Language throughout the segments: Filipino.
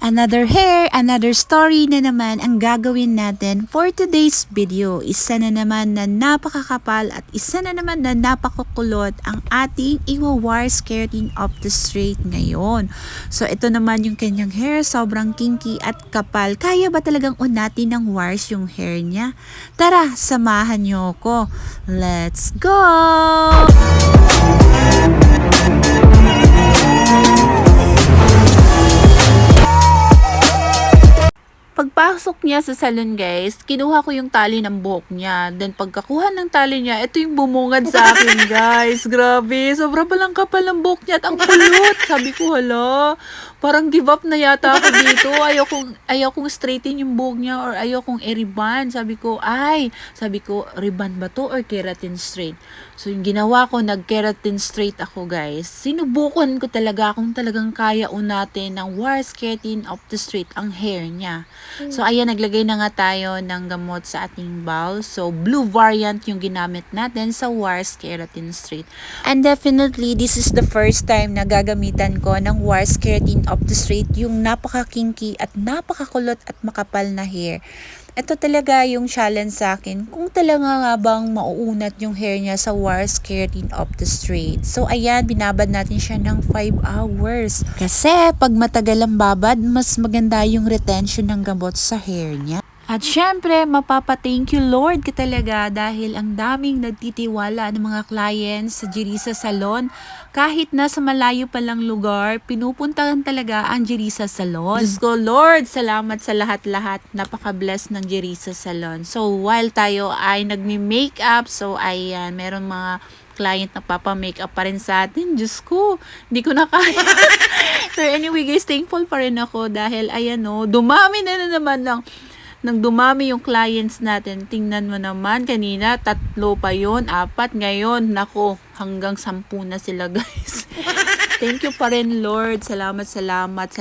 Another hair, another story na naman ang gagawin natin for today's video. Isa na naman na napakakapal at isa na naman na napakakulot ang ating iwa-wires keratin off the straight ngayon. So ito naman yung kanyang hair, sobrang kinky at kapal. Kaya ba talagang unatin ng wires yung hair niya? Tara, samahan niyo ko. Let's go! Pagpasok niya sa salon guys, kinuha ko yung tali ng buhok niya. Then pagkakuha ng tali niya, ito yung bumungad sa akin guys. Grabe, sobra palang kapal ng buhok niya at ang kulot. Sabi ko, hala, parang give up na yata ako dito. Ayaw kong straighten yung buhok niya or ayaw kong i-ribbon. Sabi ko, ribbon ba to or keratin straight? So yung ginawa ko, nag-keratin straight ako guys. Sinubukan ko talaga kung talagang kaya unatin ng wires keratin off the straight ang hair niya. So ayan, naglagay na nga tayo ng gamot sa ating bowl. So blue variant yung ginamit natin sa wires keratin straight. And definitely, this is the first time na gagamitan ko ng wires keratin off the straight, yung napaka-kinky at napakakulot at makapal na hair. Ito talaga yung challenge sa akin, kung talaga nga bang mauunat yung hair niya sa wires keratin off the straight. So ayan, binabad natin siya ng 5 hours. Kasi pag matagal ang babad, mas maganda yung retention ng gamot sa hair niya. At syempre, mapapa-thank you Lord ka talaga dahil ang daming nagtitiwala ng mga clients sa Jerisa Salon. Kahit nasa malayo palang lugar, pinupuntahan talaga ang Jerisa Salon. Diyos ko Lord, salamat sa lahat-lahat. Napaka-bless ng Jerisa Salon. So while tayo ay nagmi-makeup, so ayan, meron mga client na papa-makeup pa rin sa atin. Diyos ko, hindi ko na kaya. Pero anyway guys, thankful pa rin ako dahil ayan o, dumami na naman nang dumami yung clients natin. Tingnan mo naman, kanina 3 pa yon, 4, ngayon nako, hanggang 10 na sila guys. Thank you pa rin Lord, salamat sa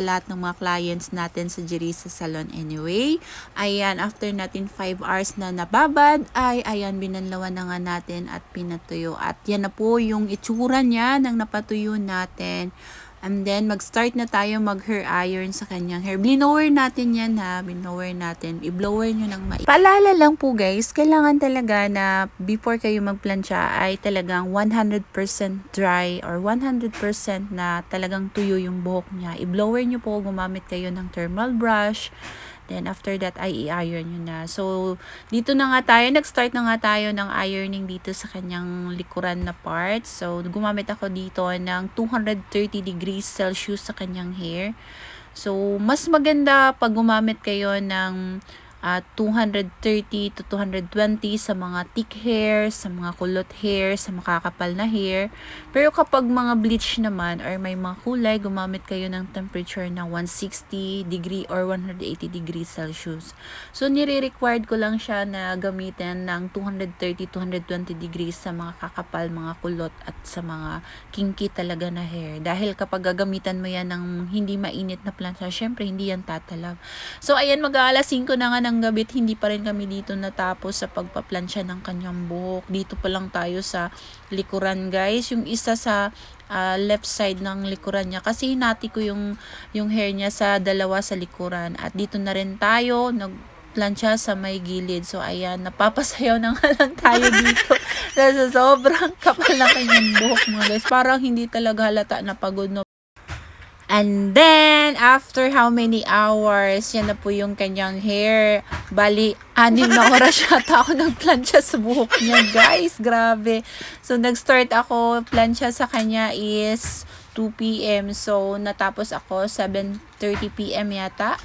lahat ng mga clients natin sa Jerisa Salon. Anyway, ayan, after natin 5 hours na nababad, ayan, binanlawan na nga natin at pinatuyo. At yan na po yung itsura niya nang napatuyo natin. And then, mag-start na tayo mag-hair iron sa kanyang hair. Blower natin yan ha. Blower natin. I-blower nyo ng Paalala lang po guys, kailangan talaga na before kayo magplansya ay talagang 100% dry or 100% na talagang tuyo yung buhok niya. I-blower nyo po, gumamit kayo ng thermal brush. Then, after that, ay i-iron nyo na. So, dito na nga tayo. Nag-start na nga tayo ng ironing dito sa kanyang likuran na part. So, gumamit ako dito ng 230 degrees Celsius sa kanyang hair. So, mas maganda pag gumamit kayo ng 230 to 220 sa mga thick hair, sa mga kulot hair, sa makakapal na hair. Pero kapag mga bleach naman or may mga kulay, gumamit kayo ng temperature na 160 degree or 180 degrees Celsius. So, nire-required ko lang siya na gamitin ng 230 to 120 degrees sa mga kakapal, mga kulot at sa mga kinky talaga na hair. Dahil kapag gagamitan mo yan ng hindi mainit na plancha, syempre hindi yan tatalab. So, ayan, mag-aalas 5 na nga ng gabit, hindi pa rin kami dito natapos sa pagpaplansya ng kanyang buhok. Dito pa lang tayo sa likuran guys, yung isa sa left side ng likuran niya kasi hinati ko yung hair niya sa dalawa sa likuran. At dito na rin tayo nagplansya sa may gilid. So ayan, napapasayaw na nga lang tayo dito dahil sobrang kapal na kanyang buhok mga guys, parang hindi talaga halata na pagod no. And then, after how many hours, yan na po yung kanyang hair. Bali, 6 na oras yata ako nagplansya sa buhok niya, guys. Grabe. So, nag-start ako, plansya sa kanya is 2 p.m. So, natapos ako 7:30 p.m. yata.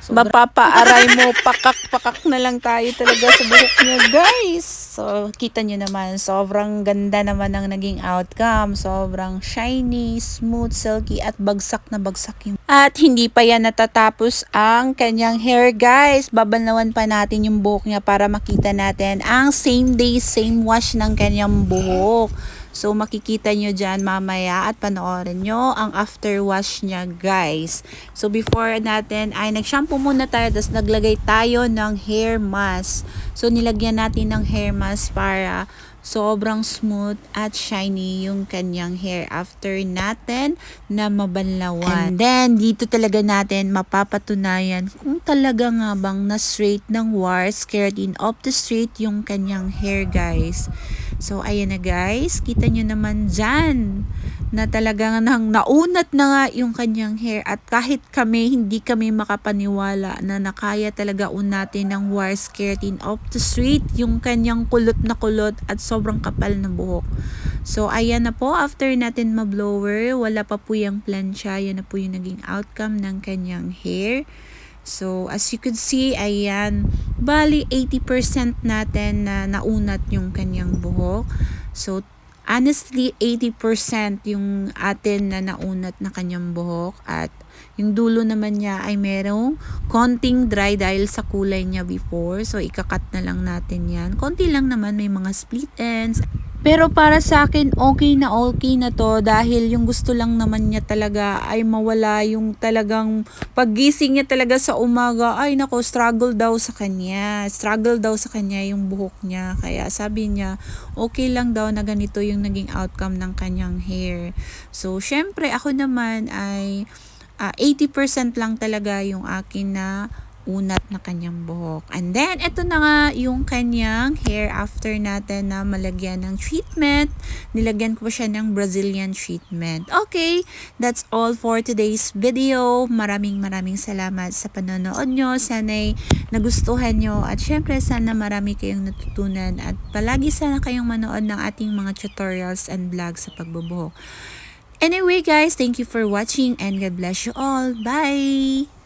So, mapapaaray mo, pakak-pakak na lang tayo talaga sa buhok niya, guys. So, kita nyo naman, sobrang ganda naman ang naging outcome. Sobrang shiny, smooth, silky, at bagsak na bagsak yung. At hindi pa yan natatapos ang kanyang hair, guys. Babanlawan pa natin yung buhok niya para makita natin ang same day, same wash ng kanyang buhok. So, makikita nyo dyan mamaya at panoorin nyo ang after wash niya, guys. So, before natin ay nag-shampoo muna tayo, tapos naglagay tayo ng hair mask. So, nilagyan natin ng hair mask para sobrang smooth at shiny yung kanyang hair after natin na mabanlawan. And then, dito talaga natin mapapatunayan kung talaga nga bang na-straight ng wires keratin off the straight yung kanyang hair, guys. So, ayan na guys, kita nyo naman dyan na talagang naunat na nga yung kanyang hair at kahit kami, hindi kami makapaniwala na nakaya talaga unatin ng wires keratin off the straight yung kanyang kulot na kulot at sobrang kapal na buhok. So, ayan na po, after natin mablower, wala pa po yung plancha, yan na po yung naging outcome ng kanyang hair. So, as you could see, ayan, bali 80% natin na naunat yung kanyang buhok. So, honestly, 80% yung atin na naunat na kanyang buhok at yung dulo naman niya ay merong konting dry dahil sa kulay niya before. So, ikakat na lang natin yan. Konti lang naman, may mga split ends. Pero para sa akin, okay na to dahil yung gusto lang naman niya talaga ay mawala yung talagang paggising niya talaga sa umaga. Ay nako, struggle daw sa kanya. Struggle daw sa kanya yung buhok niya. Kaya sabi niya, okay lang daw na ganito yung naging outcome ng kanyang hair. So, syempre ako naman ay 80% lang talaga yung akin na unat na kanyang buhok. And then, ito na nga yung kanyang hair after natin na malagyan ng treatment. Nilagyan ko siya ng Brazilian treatment. Okay, that's all for today's video. Maraming salamat sa panonood nyo. Sana'y nagustuhan nyo. At syempre, sana marami kayong natutunan. At palagi sana kayong manood ng ating mga tutorials and vlogs sa pagbubuhok. Anyway guys, thank you for watching and God bless you all. Bye!